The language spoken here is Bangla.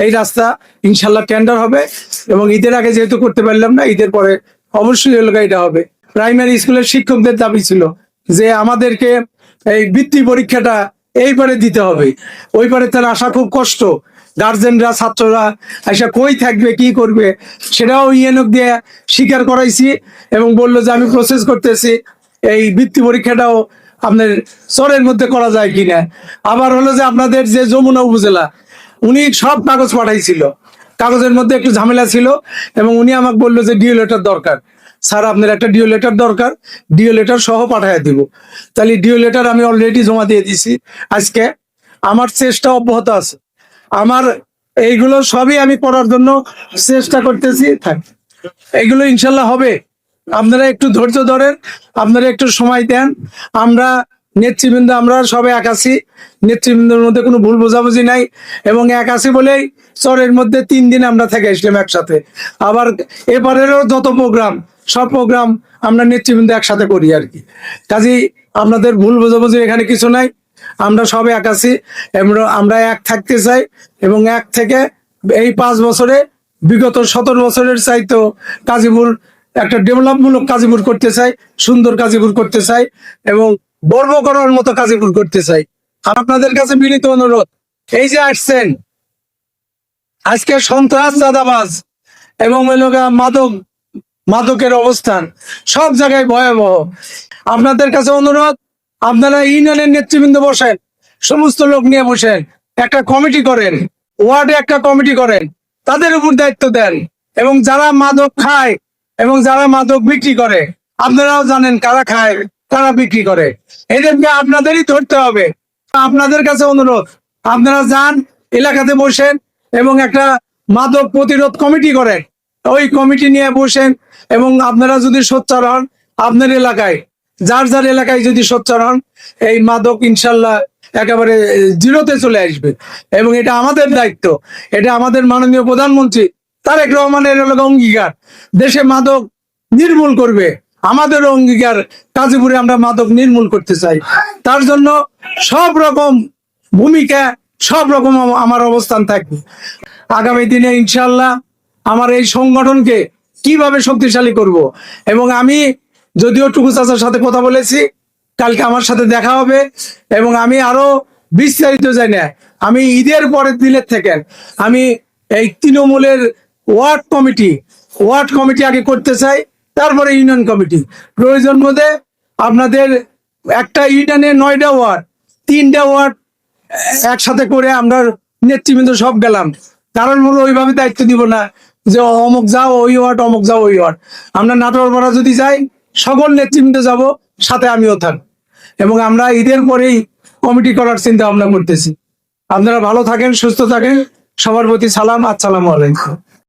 এই রাস্তা ইনশাল্লাহ টেন্ডার হবে, এবং ঈদের আগে যেহেতু করতে পারলাম না, ঈদের পরে অবশ্যই এলাকা এটা হবে। প্রাইমারি স্কুলের শিক্ষকদের দাবি ছিল যে আমাদেরকে এই বৃত্তি পরীক্ষাটা এইবারে দিতে হবে, ওইবারে তার আসা খুব কষ্ট, গার্জেনরা ছাত্ররা এসে কই থাকবে কি করবে সেটাও ইএনওক দিয়ে স্বীকার করাইছি, এবং বললো যে আমি প্রসেস করতেছি, এই বৃত্তি পরীক্ষাটাও আপনার চরের মধ্যে করা যায় কিনা। আবার হলো যে আপনাদের যে যমুনা উপজেলা, উনি সব কাগজ পাঠাইছিল, কাগজের মধ্যে একটু ঝামেলা ছিল, এবং উনি আমাকে বললো যে ডিও লেটার দরকার, স্যার আপনার একটা ডিও লেটার দরকার, ডিও লেটার সহ পাঠাইয়া দিব। তাহলে ডিও লেটার আমি অলরেডি জমা দিয়ে দিছি আজকে। আমার চেষ্টা অব্যাহত আছে, আমার এইগুলো সবই আমি করার জন্য চেষ্টা করতেছি, এইগুলো ইনশাল্লাহ হবে। আপনারা একটু ধৈর্য ধরেন, আপনারা একটু সময় দেন। আমরা নেতৃবৃন্দ আমরা সবাই এক আছি, নেতৃবৃন্দের মধ্যে কোনো ভুল বোঝাবুঝি নাই, এবং এক আছি বলেই চরের মধ্যে 3 দিন আমরা থেকে আসলাম একসাথে। আবার এবারেরও যত প্রোগ্রাম, সব প্রোগ্রাম আমরা নেতৃবৃন্দ একসাথে করি আর কি। কাজেই আপনাদের ভুল বোঝাবুঝি এখানে কিছু নাই, আমরা সবাই এক আছি, আমরা এক থাকতে চাই, এবং এক থেকে এই 5 বছরে বিগত 17 বছরের চাইতো গাজীপুর একটা ডেভেলপমূলক গাজীপুর করতে চাই, সুন্দর গাজীপুর করতে চাই, এবং গর্ব করার মতো গাজীপুর করতে চাই। আপনাদের কাছে বিনীত অনুরোধ, এই যে আসছেন আজকে সন্ত্রাস, চাঁদাবাজ এবং মাদকের অবস্থান সব জায়গায় ভয়াবহ। আপনাদের কাছে অনুরোধ, আপনারা ইউনিয়নের নেতৃবৃন্দ বসেন, সমস্ত লোক নিয়ে বসেন, একটা কমিটি করেন, ওয়ার্ডে একটা কমিটি করেন, তাদের উপর দায়িত্ব দেন, এবং যারা মাদক খায় এবং যারা মাদক বিক্রি করে, আপনারাও জানেন কারা খায় কারা বিক্রি করে, এদেরকে আপনাদেরই ধরতে হবে। আপনাদের কাছে অনুরোধ, আপনারা যান এলাকাতে বসেন এবং একটা মাদক প্রতিরোধ কমিটি করেন, ওই কমিটি নিয়ে বসেন, এবং আপনারা যদি সোচ্চার হন, আপনার এলাকায় যার যার এলাকায় যদি সোচ্চার হন, এই মাদক ইনশাল্লাহ একেবারে জিরোতে চলে আসবে। এবং এটা আমাদের দায়িত্ব, এটা আমাদের মাননীয় প্রধানমন্ত্রী তারেক রহমানের অঙ্গীকার, দেশে মাদক নির্মূল করবে, আমাদেরও অঙ্গীকার, গাজীপুরে আমরা মাদক নির্মূল করতে চাই। তার জন্য সব রকম ভূমিকা, সব রকম আমার অবস্থান থাকবে। আগামী দিনে ইনশাল্লাহ আমার এই সংগঠনকে কিভাবে শক্তিশালী করব, এবং আমি যদিও টুকু চাচার সাথে কথা বলেছি, কালকে আমার সাথে দেখা হবে, এবং আমি আরো বিস্তারিত জানি না, আমি ঈদের পরের দিনের থেকে আমি এই তৃণমূলের ওয়ার্ড কমিটি আগে করতে চাই, তারপরে ইউনিয়ন কমিটি। প্রয়োজন মধ্যে আপনাদের একটা ইউনিয়নে 9টা ওয়ার্ড, 3টা ওয়ার্ড একসাথে করে আমরা নেতৃবৃন্দ সব গেলাম, কারণ হলো ওইভাবে দায়িত্ব দিব না যে অমুক যাও ওই ওয়ার্ড, অমুক যাও ওই ওয়ার্ড। আমরা নাটোরপাড়া যদি যাই, সকল নেতৃবৃন্দ যাব, সাথে আমিও থাকবো, এবং আমরা ঈদের পরেই কমিটি করার চিন্তা ভাবনা করতেছি। আপনারা ভালো থাকেন, সুস্থ থাকেন, সবার প্রতি সালাম, আসসালামু আলাইকুম।